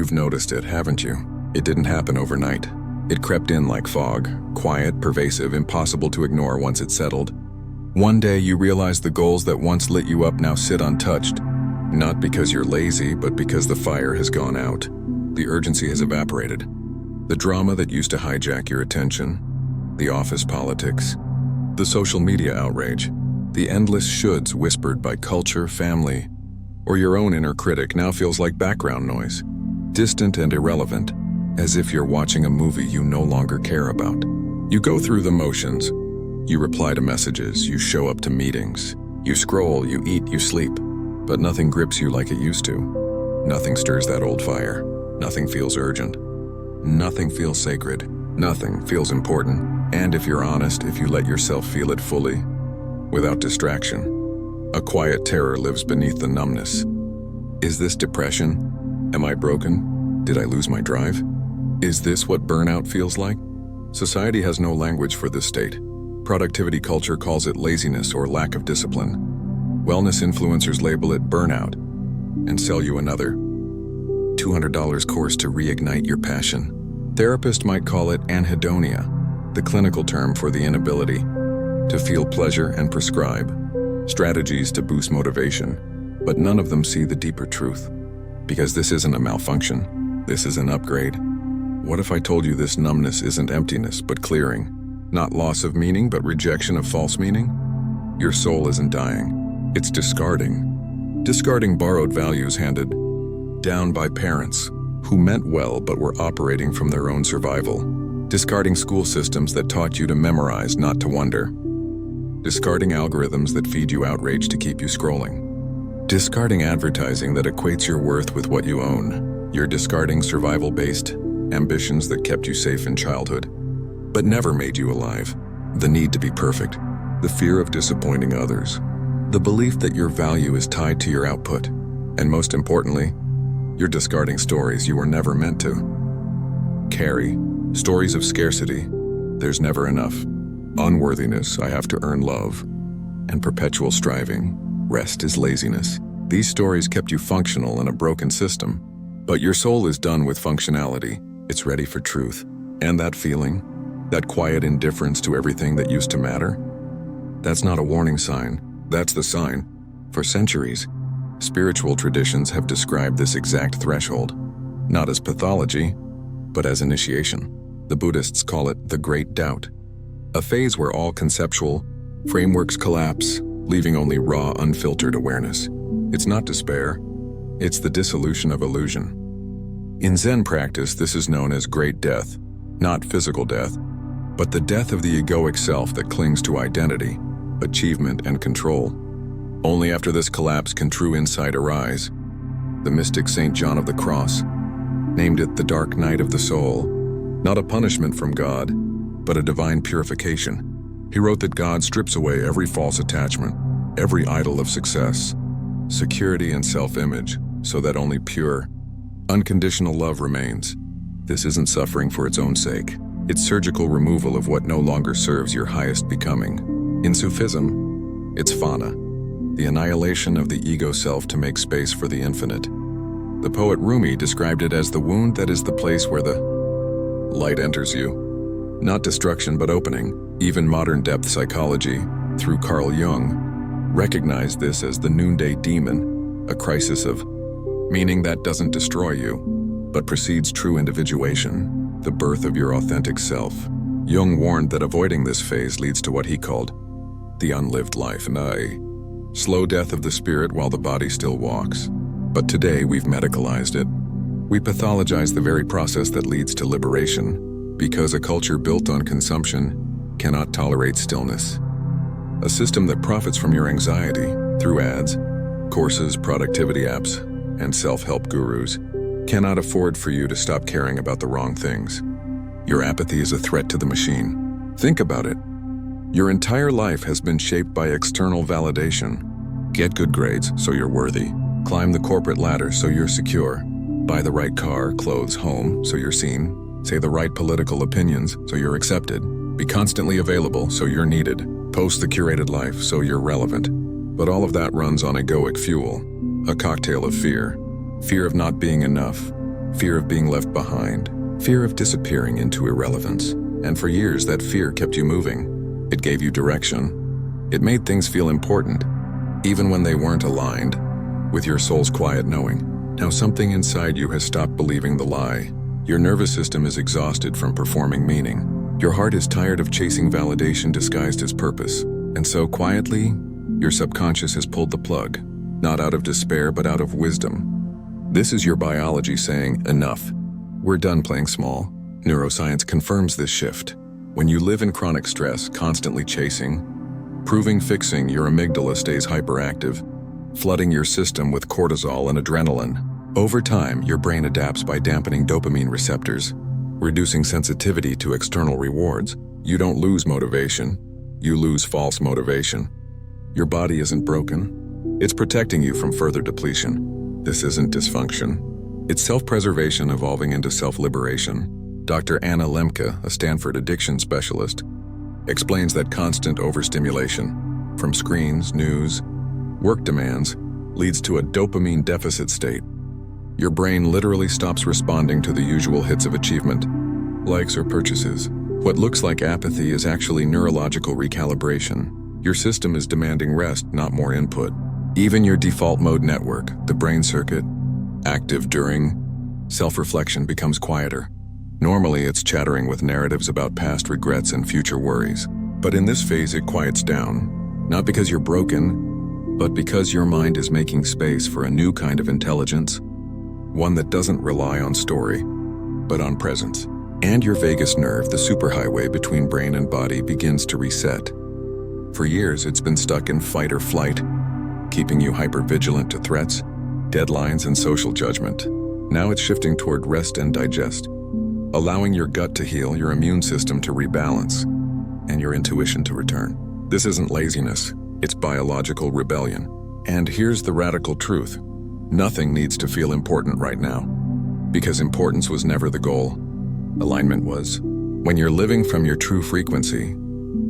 You've noticed it, haven't you? It didn't happen overnight. It crept in like fog, quiet, pervasive, impossible to ignore once it settled. One day you realize the goals that once lit you up now sit untouched. Not because you're lazy, but because the fire has gone out. The urgency has evaporated. The drama that used to hijack your attention, the office politics, the social media outrage, the endless shoulds whispered by culture, family, or your own inner critic now feels like background noise, distant and irrelevant, as if you're watching a movie you no longer care about. You go through the motions. You reply to messages, you show up to meetings, you scroll, you eat, you sleep, but nothing grips you like it used to. Nothing stirs that old fire. Nothing feels urgent. Nothing feels sacred. Nothing feels important. And if you're honest, if you let yourself feel it fully, without distraction, a quiet terror lives beneath the numbness. Is this depression? Am I broken? Did I lose my drive? Is this what burnout feels like? Society has no language for this state. Productivity culture calls it laziness or lack of discipline. Wellness influencers label it burnout and sell you another $200 course to reignite your passion. Therapists might call it anhedonia, the clinical term for the inability to feel pleasure, and prescribe strategies to boost motivation. But none of them see the deeper truth. Because this isn't a malfunction, this is an upgrade. What if I told you this numbness isn't emptiness, but clearing? Not loss of meaning, but rejection of false meaning? Your soul isn't dying. It's discarding. Discarding borrowed values handed down by parents who meant well but were operating from their own survival. Discarding school systems that taught you to memorize, not to wonder. Discarding algorithms that feed you outrage to keep you scrolling. Discarding advertising that equates your worth with what you own. You're discarding survival-based ambitions that kept you safe in childhood, but never made you alive. The need to be perfect, the fear of disappointing others, the belief that your value is tied to your output, and most importantly, you're discarding stories you were never meant to carry. Stories of scarcity, there's never enough, unworthiness, I have to earn love, and perpetual striving, rest is laziness. These stories kept you functional in a broken system, but your soul is done with functionality. It's ready for truth. And that feeling, that quiet indifference to everything that used to matter, that's not a warning sign, that's the sign. For centuries, spiritual traditions have described this exact threshold, not as pathology, but as initiation. The Buddhists call it the Great Doubt, a phase where all conceptual frameworks collapse, leaving only raw, unfiltered awareness. It's not despair, it's the dissolution of illusion. In Zen practice, this is known as great death, not physical death, but the death of the egoic self that clings to identity, achievement, and control. Only after this collapse can true insight arise. The mystic Saint John of the Cross named it the dark night of the soul, not a punishment from God, but a divine purification. He wrote that God strips away every false attachment, every idol of success, security, and self-image, so that only pure, unconditional love remains. This isn't suffering for its own sake. It's surgical removal of what no longer serves your highest becoming. In Sufism, it's fana, the annihilation of the ego self to make space for the infinite. The poet Rumi described it as the wound that is the place where the light enters you. Not destruction, but opening. Even modern depth psychology, through Carl Jung, recognized this as the noonday demon, a crisis of meaning that doesn't destroy you, but precedes true individuation, the birth of your authentic self. Jung warned that avoiding this phase leads to what he called the unlived life, and a slow death of the spirit while the body still walks. But today we've medicalized it. We pathologize the very process that leads to liberation, because a culture built on consumption cannot tolerate stillness. A system that profits from your anxiety through ads, courses, productivity apps, and self-help gurus cannot afford for you to stop caring about the wrong things. Your apathy is a threat to the machine. Think about it. Your entire life has been shaped by external validation. Get good grades so you're worthy. Climb the corporate ladder so you're secure. Buy the right car, clothes, home so you're seen. Say the right political opinions so you're accepted. Be constantly available so you're needed. Post the curated life so you're relevant. But all of that runs on egoic fuel, a cocktail of fear. Fear of not being enough, fear of being left behind, fear of disappearing into irrelevance. And for years, that fear kept you moving. It gave you direction. It made things feel important, even when they weren't aligned with your soul's quiet knowing. Now something inside you has stopped believing the lie. Your nervous system is exhausted from performing meaning. Your heart is tired of chasing validation disguised as purpose. And so quietly, your subconscious has pulled the plug, not out of despair, but out of wisdom. This is your biology saying, enough. We're done playing small. Neuroscience confirms this shift. When you live in chronic stress, constantly chasing, fixing, your amygdala stays hyperactive, flooding your system with cortisol and adrenaline. Over time, your brain adapts by dampening dopamine receptors, reducing sensitivity to external rewards. You don't lose motivation, you lose false motivation. Your body isn't broken. It's protecting you from further depletion. This isn't dysfunction. It's self-preservation evolving into self-liberation. Dr. Anna Lemke, a Stanford addiction specialist, explains that constant overstimulation, from screens, news, work demands, leads to a dopamine deficit state. Your brain literally stops responding to the usual hits of achievement, likes or purchases. What looks like apathy is actually neurological recalibration. Your system is demanding rest, not more input. Even your default mode network, the brain circuit, active during self-reflection, becomes quieter. Normally, it's chattering with narratives about past regrets and future worries. But in this phase, it quiets down, not because you're broken, but because your mind is making space for a new kind of intelligence, one that doesn't rely on story, but on presence. And your vagus nerve, the superhighway between brain and body, begins to reset. For years, it's been stuck in fight or flight, keeping you hypervigilant to threats, deadlines, and social judgment. Now it's shifting toward rest and digest, allowing your gut to heal, your immune system to rebalance, and your intuition to return. This isn't laziness, it's biological rebellion. And here's the radical truth. Nothing needs to feel important right now, because importance was never the goal. Alignment was. When you're living from your true frequency,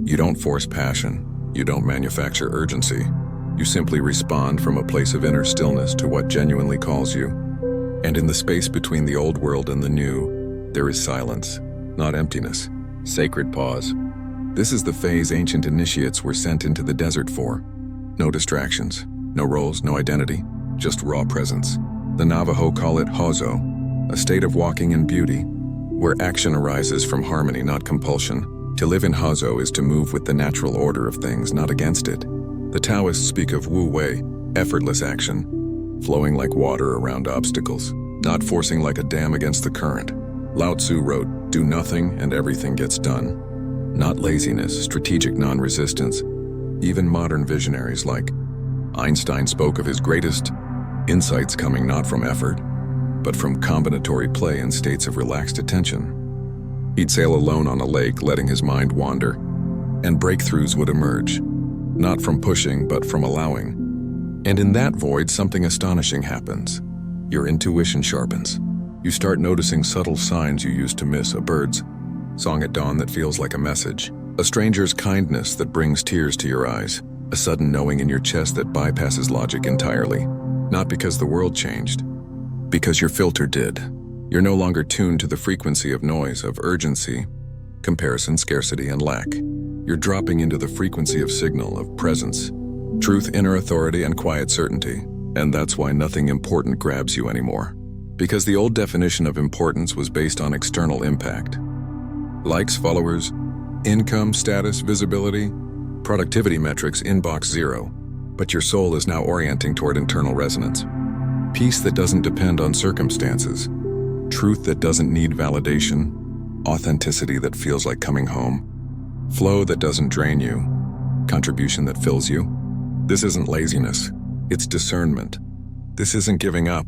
you don't force passion, you don't manufacture urgency. You simply respond from a place of inner stillness to what genuinely calls you. And in the space between the old world and the new, there is silence, not emptiness. Sacred pause. This is the phase ancient initiates were sent into the desert for. No distractions, no roles, no identity, just raw presence. The Navajo call it Hozo, a state of walking in beauty, where action arises from harmony, not compulsion. To live in Hozo is to move with the natural order of things, not against it. The Taoists speak of Wu Wei, effortless action, flowing like water around obstacles, not forcing like a dam against the current. Lao Tzu wrote, "Do nothing and everything gets done." Not laziness, strategic non-resistance. Even modern visionaries like Einstein spoke of his greatest insights coming not from effort, but from combinatory play in states of relaxed attention. He'd sail alone on a lake, letting his mind wander, and breakthroughs would emerge, not from pushing, but from allowing. And in that void, something astonishing happens. Your intuition sharpens. You start noticing subtle signs you used to miss: a bird's song at dawn that feels like a message, a stranger's kindness that brings tears to your eyes, a sudden knowing in your chest that bypasses logic entirely. Not because the world changed, because your filter did. You're no longer tuned to the frequency of noise, of urgency, comparison, scarcity, and lack. You're dropping into the frequency of signal, of presence, truth, inner authority, and quiet certainty. And that's why nothing important grabs you anymore. Because the old definition of importance was based on external impact. Likes, followers, income, status, visibility, productivity metrics, inbox zero. But your soul is now orienting toward internal resonance. Peace that doesn't depend on circumstances. Truth that doesn't need validation. Authenticity that feels like coming home. Flow that doesn't drain you. Contribution that fills you. This isn't laziness. It's discernment. This isn't giving up.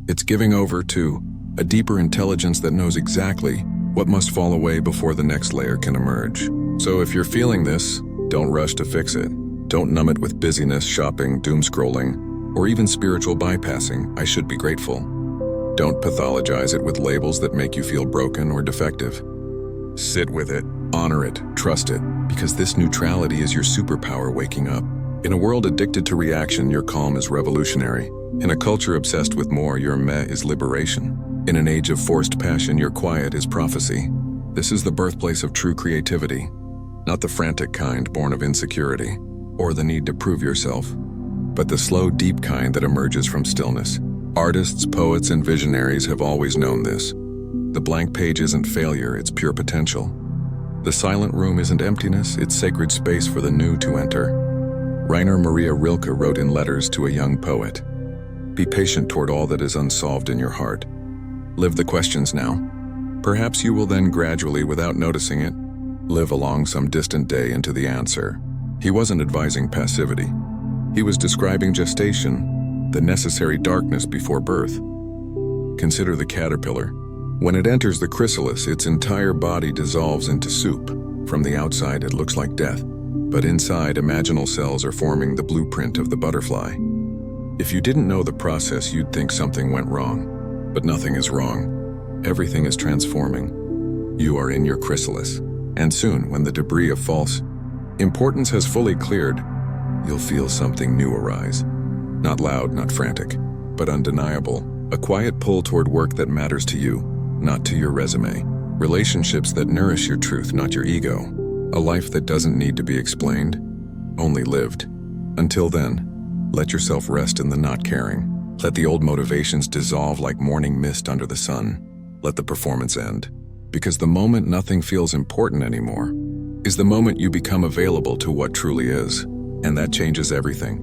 It's giving over to a deeper intelligence that knows exactly what must fall away before the next layer can emerge. So if you're feeling this, don't rush to fix it. Don't numb it with busyness, shopping, doom scrolling, or even spiritual bypassing. I should be grateful. Don't pathologize it with labels that make you feel broken or defective. Sit with it, honor it, trust it, because this neutrality is your superpower waking up. In a world addicted to reaction, your calm is revolutionary. In a culture obsessed with more, your meh is liberation. In an age of forced passion, your quiet is prophecy. This is the birthplace of true creativity, not the frantic kind born of insecurity or the need to prove yourself, but the slow, deep kind that emerges from stillness. Artists, poets, and visionaries have always known this. The blank page isn't failure, it's pure potential. The silent room isn't emptiness, it's sacred space for the new to enter. Rainer Maria Rilke wrote in Letters to a Young Poet, "Be patient toward all that is unsolved in your heart. Live the questions now. Perhaps you will then gradually, without noticing it, live along some distant day into the answer." He wasn't advising passivity. He was describing gestation, the necessary darkness before birth. Consider the caterpillar. When it enters the chrysalis, its entire body dissolves into soup. From the outside, it looks like death, but inside, imaginal cells are forming the blueprint of the butterfly. If you didn't know the process, you'd think something went wrong. But nothing is wrong. Everything is transforming. You are in your chrysalis, and soon, when the debris of false importance has fully cleared, you'll feel something new arise. Not loud, not frantic, but undeniable. A quiet pull toward work that matters to you, not to your resume. Relationships that nourish your truth, not your ego. A life that doesn't need to be explained, only lived. Until then, let yourself rest in the not caring. Let the old motivations dissolve like morning mist under the sun. Let the performance end. Because the moment nothing feels important anymore is the moment you become available to what truly is. And that changes everything.